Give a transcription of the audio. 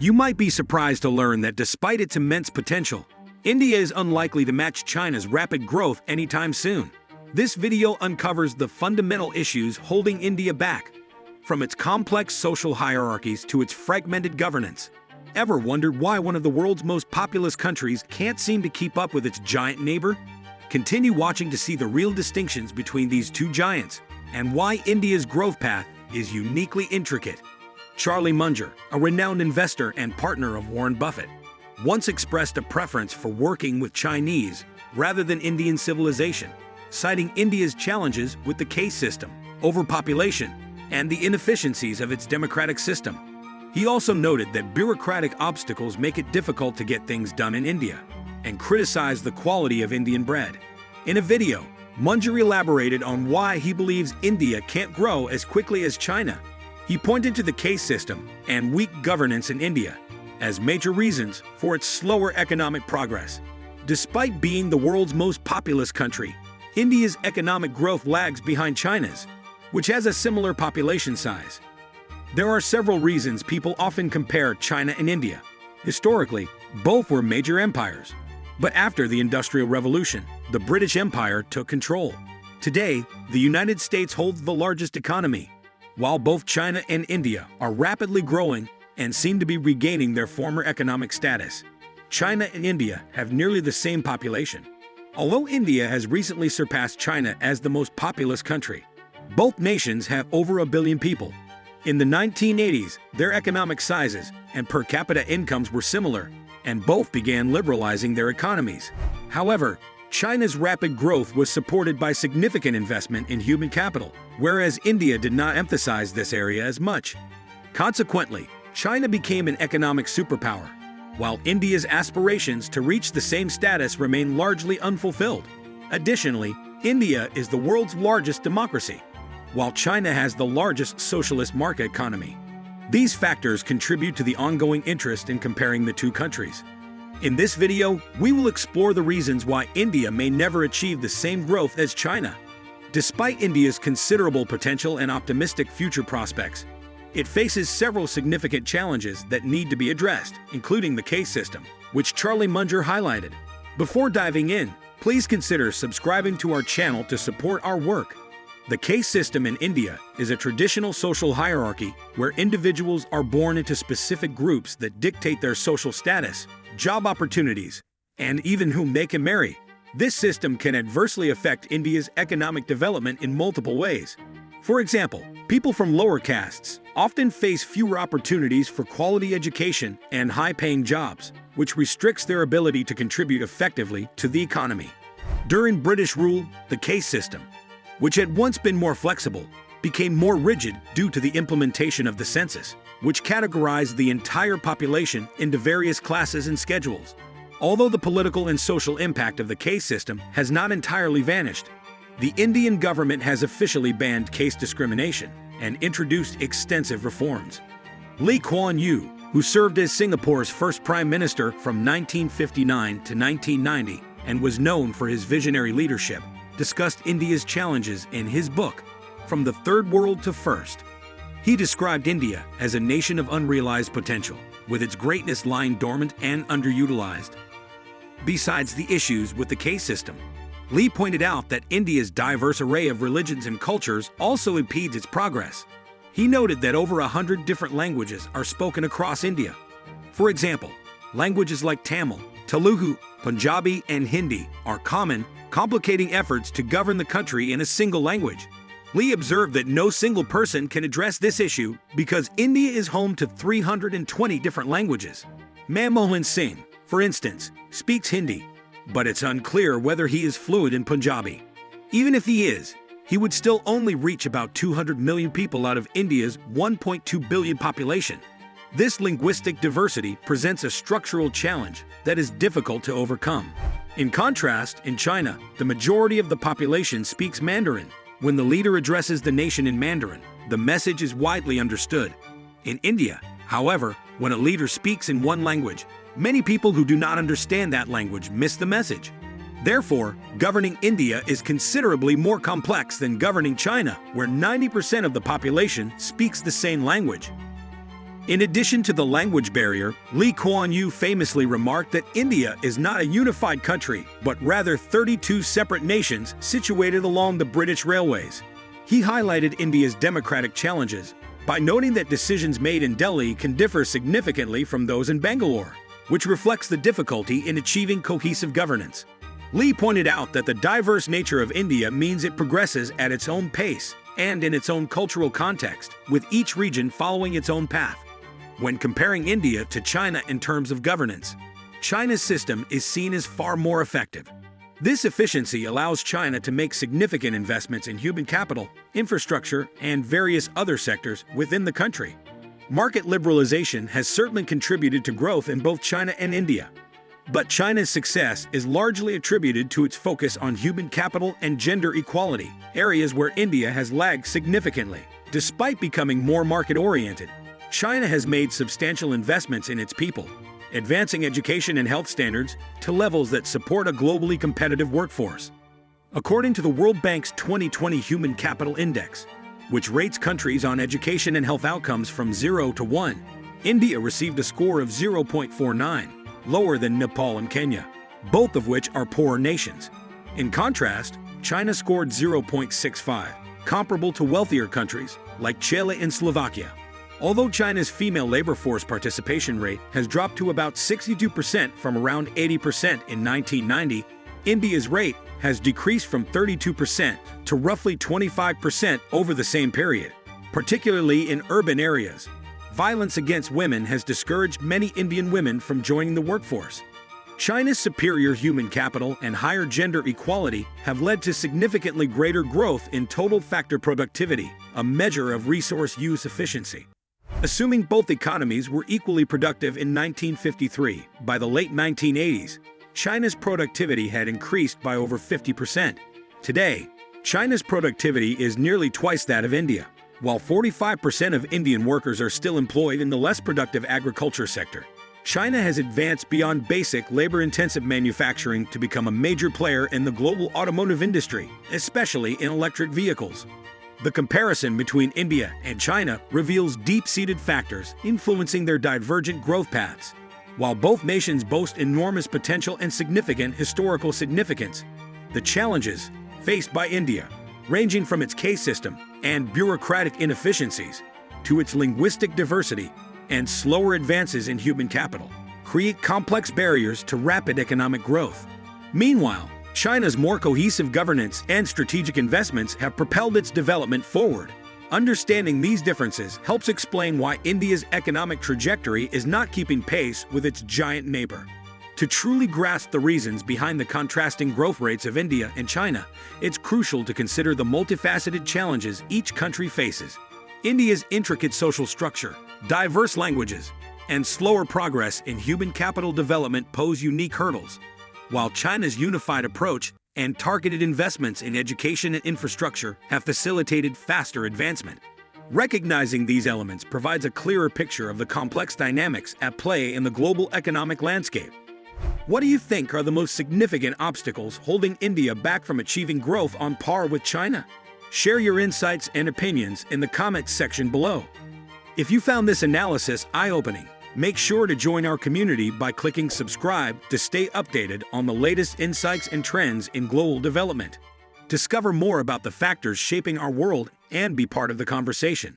You might be surprised to learn that despite its immense potential, India is unlikely to match China's rapid growth anytime soon. This video uncovers the fundamental issues holding India back, from its complex social hierarchies to its fragmented governance. Ever wondered why one of the world's most populous countries can't seem to keep up with its giant neighbor? Continue watching to see the real distinctions between these two giants and why India's growth path is uniquely intricate. Charlie Munger, a renowned investor and partner of Warren Buffett, once expressed a preference for working with Chinese rather than Indian civilization, citing India's challenges with the caste system, overpopulation, and the inefficiencies of its democratic system. He also noted that bureaucratic obstacles make it difficult to get things done in India, and criticized the quality of Indian bread. In a video, Munger elaborated on why he believes India can't grow as quickly as China. He pointed to the caste system and weak governance in India as major reasons for its slower economic progress. Despite being the world's most populous country, India's economic growth lags behind China's, which has a similar population size. There are several reasons people often compare China and India. Historically, both were major empires. But after the Industrial Revolution, the British Empire took control. Today, the United States holds the largest economy, while both China and India are rapidly growing and seem to be regaining their former economic status. China and India have nearly the same population. Although India has recently surpassed China as the most populous country, both nations have over 1 billion people. In the 1980s, their economic sizes and per capita incomes were similar, and both began liberalizing their economies. However, China's rapid growth was supported by significant investment in human capital, whereas India did not emphasize this area as much. Consequently, China became an economic superpower, while India's aspirations to reach the same status remain largely unfulfilled. Additionally, India is the world's largest democracy, while China has the largest socialist market economy. These factors contribute to the ongoing interest in comparing the two countries. In this video, we will explore the reasons why India may never achieve the same growth as China. Despite India's considerable potential and optimistic future prospects, it faces several significant challenges that need to be addressed, including the caste system, which Charlie Munger highlighted. Before diving in, please consider subscribing to our channel to support our work. The caste system in India is a traditional social hierarchy where individuals are born into specific groups that dictate their social status, job opportunities, and even whom they can marry. This system can adversely affect India's economic development in multiple ways. For example, people from lower castes often face fewer opportunities for quality education and high-paying jobs, which restricts their ability to contribute effectively to the economy. During British rule, the caste system, which had once been more flexible, became more rigid due to the implementation of the census, which categorized the entire population into various classes and schedules. Although the political and social impact of the caste system has not entirely vanished, the Indian government has officially banned caste discrimination and introduced extensive reforms. Lee Kuan Yew, who served as Singapore's first prime minister from 1959 to 1990 and was known for his visionary leadership, discussed India's challenges in his book, From the Third World to First. He described India as a nation of unrealized potential, with its greatness lying dormant and underutilized. Besides the issues with the caste system, Lee pointed out that India's diverse array of religions and cultures also impedes its progress. He noted that over 100 different languages are spoken across India. For example, languages like Tamil, Telugu, Punjabi, and Hindi are common, complicating efforts to govern the country in a single language. Lee observed that no single person can address this issue because India is home to 320 different languages. Manmohan Singh, for instance, speaks Hindi, but it's unclear whether he is fluent in Punjabi. Even if he is, he would still only reach about 200 million people out of India's 1.2 billion population. This linguistic diversity presents a structural challenge that is difficult to overcome. In contrast, in China, the majority of the population speaks Mandarin. When the leader addresses the nation in Mandarin, the message is widely understood. In India, however, when a leader speaks in one language, many people who do not understand that language miss the message. Therefore, governing India is considerably more complex than governing China, where 90% of the population speaks the same language. In addition to the language barrier, Lee Kuan Yew famously remarked that India is not a unified country, but rather 32 separate nations situated along the British railways. He highlighted India's democratic challenges by noting that decisions made in Delhi can differ significantly from those in Bangalore, which reflects the difficulty in achieving cohesive governance. Lee pointed out that the diverse nature of India means it progresses at its own pace and in its own cultural context, with each region following its own path. When comparing India to China in terms of governance, China's system is seen as far more effective. This efficiency allows China to make significant investments in human capital, infrastructure, and various other sectors within the country. Market liberalization has certainly contributed to growth in both China and India. But China's success is largely attributed to its focus on human capital and gender equality, areas where India has lagged significantly. Despite becoming more market-oriented, China has made substantial investments in its people, advancing education and health standards to levels that support a globally competitive workforce. According to the World Bank's 2020 Human Capital Index, which rates countries on education and health outcomes from 0 to 1, India received a score of 0.49, lower than Nepal and Kenya, both of which are poorer nations. In contrast, China scored 0.65, comparable to wealthier countries like Chile and Slovakia. Although China's female labor force participation rate has dropped to about 62% from around 80% in 1990, India's rate has decreased from 32% to roughly 25% over the same period, particularly in urban areas. Violence against women has discouraged many Indian women from joining the workforce. China's superior human capital and higher gender equality have led to significantly greater growth in total factor productivity, a measure of resource use efficiency. Assuming both economies were equally productive in 1953, by the late 1980s, China's productivity had increased by over 50%. Today, China's productivity is nearly twice that of India. While 45% of Indian workers are still employed in the less productive agriculture sector, China has advanced beyond basic labor-intensive manufacturing to become a major player in the global automotive industry, especially in electric vehicles. The comparison between India and China reveals deep-seated factors influencing their divergent growth paths. While both nations boast enormous potential and significant historical significance, the challenges faced by India, ranging from its caste system and bureaucratic inefficiencies to its linguistic diversity and slower advances in human capital, create complex barriers to rapid economic growth. Meanwhile, China's more cohesive governance and strategic investments have propelled its development forward. Understanding these differences helps explain why India's economic trajectory is not keeping pace with its giant neighbor. To truly grasp the reasons behind the contrasting growth rates of India and China, it's crucial to consider the multifaceted challenges each country faces. India's intricate social structure, diverse languages, and slower progress in human capital development pose unique hurdles, while China's unified approach and targeted investments in education and infrastructure have facilitated faster advancement. Recognizing these elements provides a clearer picture of the complex dynamics at play in the global economic landscape. What do you think are the most significant obstacles holding India back from achieving growth on par with China? Share your insights and opinions in the comments section below. If you found this analysis eye-opening, make sure to join our community by clicking subscribe to stay updated on the latest insights and trends in global development. Discover more about the factors shaping our world and be part of the conversation.